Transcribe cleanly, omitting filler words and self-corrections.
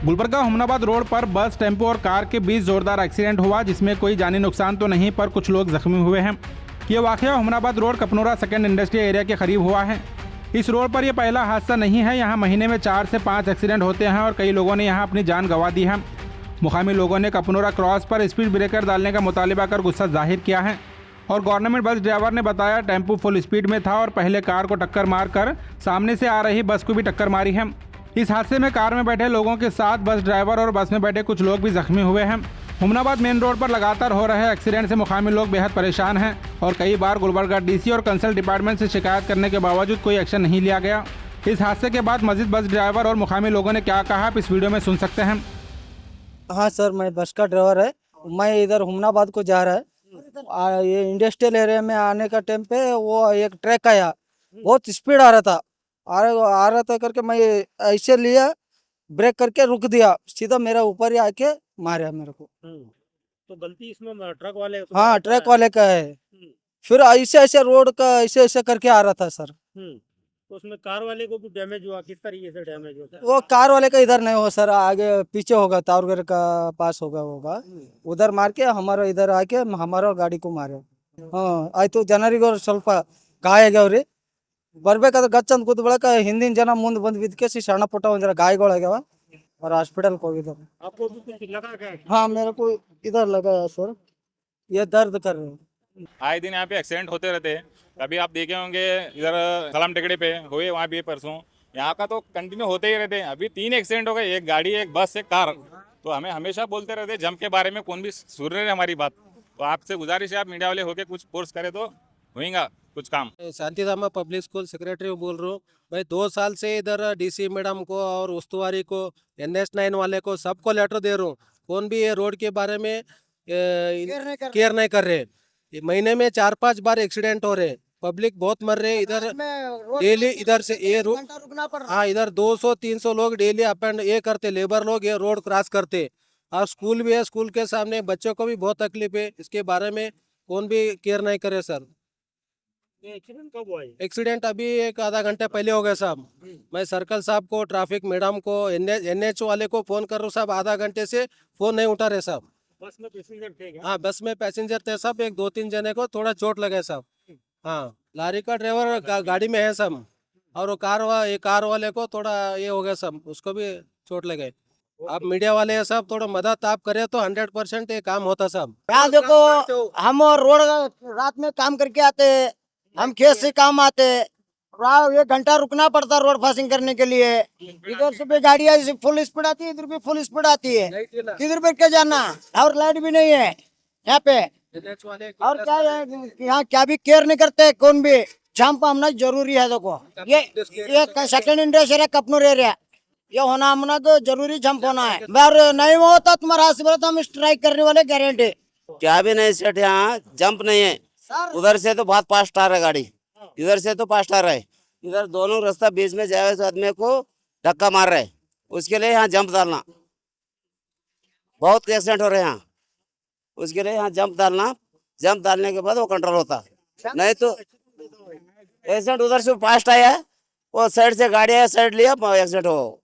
Gulbarga Humnabad road पर बस, tempo और कार के बीच जोरदार एक्सीडेंट हुआ, जिसमें कोई जानी नुकसान तो नहीं पर कुछ लोग जख्मी हुए हैं। ये वाकया Humnabad road Kapnora second industrial area के करीब हुआ है। इस रोड पर यह पहला हादसा नहीं है। यहाँ महीने में 4 से 5 एक्सीडेंट होते हैं और कई लोगों ने यहाँ अपनी जान गंवा दी है। मुकामी लोगों ने कपनोरा क्रॉस पर स्पीड ब्रेकर डालने का मुतालिबा कर गुस्सा जाहिर किया है और गवर्नमेंट बस ड्राइवर ने बताया टेम्पो फुल स्पीड में था और पहले कार को टक्कर मारकर सामने से आ रही बस को भी टक्कर मारी है। इस हादसे में कार में बैठे लोगों के साथ बस ड्राइवर और बस में बैठे कुछ लोग भी जख्मी हुए हैं। हुमनाबाद मेन रोड पर लगातार हो रहे एक्सीडेंट से मुकामी लोग बेहद परेशान हैं और कई बार गुलबर्गा डीसी और कंसल डिपार्टमेंट से शिकायत करने के बावजूद कोई एक्शन नहीं लिया गया। इस हादसे के बाद मजीद बस ड्राइवर और मुकामी लोगों ने क्या कहा आप इस वीडियो में सुन सकते हैं। हाँ सर, मैं बस का ड्राइवर है। मैं इधर हुमनाबाद को जा रहा है। ये इंडस्ट्रियल एरिया में आने का टाइम पे वो एक ट्रक आया, बहुत स्पीड आ रहा था करके मैं ऐसे लिया, ब्रेक करके रुक दिया, सीधा मेरा ऊपर ही आके मारा मेरे को। तो गलती इसमें ट्रक वाले हाँ, ट्रक वाले का है। फिर ऐसे ऐसे रोड का ऐसे करके आ रहा था सर। तो उसमें कार वाले को भी डैमेज हुआ, किस तरीके से डैमेज होता है? वो कार वाले का इधर नहीं हो सर, आगे पीछे होगा, तारगढ़ का पास होगा उधर मार के हमारा इधर आके हमारा गाड़ी को मारे। हाँ, आयतु ಜನರಿಗೂ ಸ್ವಲ್ಪ ಗಾಯಾಗ್ಯಾವ್ರಿ। ಬರ್ಬೇಕಾದ್ರೆ ಗಚ್ಚಂತ ಕೂತ್ ಬಳಕ ಹಿಂದಿನ ಜನ ಮುಂದೆ ಬಂದು ಬಿದ್ಕೇಸಿ ಸಣ್ಣ ಪುಟ್ಟ ಒಂದರ ಗಾಯಗಳಾಗ್ಯಾವ और हॉस्पिटल को इधर। आपको भी कुछ लगा क्या? हाँ, मेरे को इधर लगा है सर, ये दर्द कर रहे हैं। आए दिन यहाँ पे एक्सीडेंट होते रहते हैं। कभी आप देखे होंगे इधर सलाम टेकड़े पे हुए, वहाँ भी परसों। यहाँ का तो कंटिन्यू होते ही रहते हैं। अभी 3 एक्सीडेंट हो गए, एक गाड़ी, एक बस, एक कार। तो हमें हमेशा बोलते रहते हैं जंप के बारे में, कौन भी सुन रहे हैं हमारी बात। तो आपसे गुजारिश है, आप मीडिया वाले होके कुछ फोर्स करे तो होएगा कुछ काम। शांतिधाम पब्लिक स्कूल सेक्रेटरी बोल रहा हूँ भाई। 2 साल से इधर डीसी मैडम को और उस्तुवारी को, NS9 वाले को, सबको लेटर दे रहा हूँ। कौन भी ये रोड के बारे में केयर नहीं कर रहे। ये महीने में 4-5 बार एक्सीडेंट हो रहे, पब्लिक बहुत मर रहे इधर डेली। इधर से ये हाँ, इधर 200-300 लोग डेली अप एंड ये करते, लेबर लोग ये रोड क्रॉस करते। और स्कूल भी है, स्कूल के सामने बच्चों को भी बहुत तकलीफ है। इसके बारे में कौन भी केयर नहीं करे सर। एक्सीडेंट कब हुआ? एक्सीडेंट अभी एक आधा घंटे पहले हो गया साहब। मैं सर्कल साहब को, ट्रैफिक मैडम को, NH वाले को फोन कर रहा हूँ साहब, आधा घंटे से फोन नहीं उठा रहे साहब। बस में पैसेंजर थे क्या? हाँ, बस में पैसेंजर थे साहब। एक 2-3 जने को थोड़ा चोट लगे साहब। हाँ, लारी का ड्राइवर गाड़ी में है साहब। और वो कार वाले को थोड़ा ये हो गया साहब, उसको भी चोट लगे। आप मीडिया वाले हैं साहब, थोड़ा मदद आप करे तो 100% ये काम होता साहब। यहाँ देखो, हम रोड रात में काम करके आते, हम खेत से काम आते, 1 घंटा रुकना पड़ता रोड पासिंग करने के लिए। इधर से भी गाड़ियाँ फुल स्पीड आती है, इधर भी फुल स्पीड आती है, किधर बैठ के जाना। और लाइट भी नहीं है यहाँ पे। और क्या है, यहाँ क्या भी केयर नहीं करते कौन भी। जंप हमना जरूरी है। देखो ये सेकंड इंडस्ट्रियल कपनूर एरिया, ये होना हमना को जरूरी जंप होना है। अगर नहीं होता तुम्हारा हाथ तो हम स्ट्राइक करने वाले गारंटी। क्या भी नहीं सेठ, यहाँ जंप नहीं है। उधर से तो बहुत फास्ट आ रहा है गाड़ी, इधर से तो फास्ट आ रहा है। इधर दोनों रास्ता बीच में जाए तो आदमी को धक्का मार रहा है, उसके लिए यहाँ जंप डालना। बहुत एक्सीडेंट हो रहे हैं यहाँ, उसके लिए यहाँ जंप डालने के बाद वो कंट्रोल होता। नहीं तो एक्सीडेंट उधर से फास्ट आया, वो साइड से गाड़ी आया, साइड लिया, एक्सीडेंट हो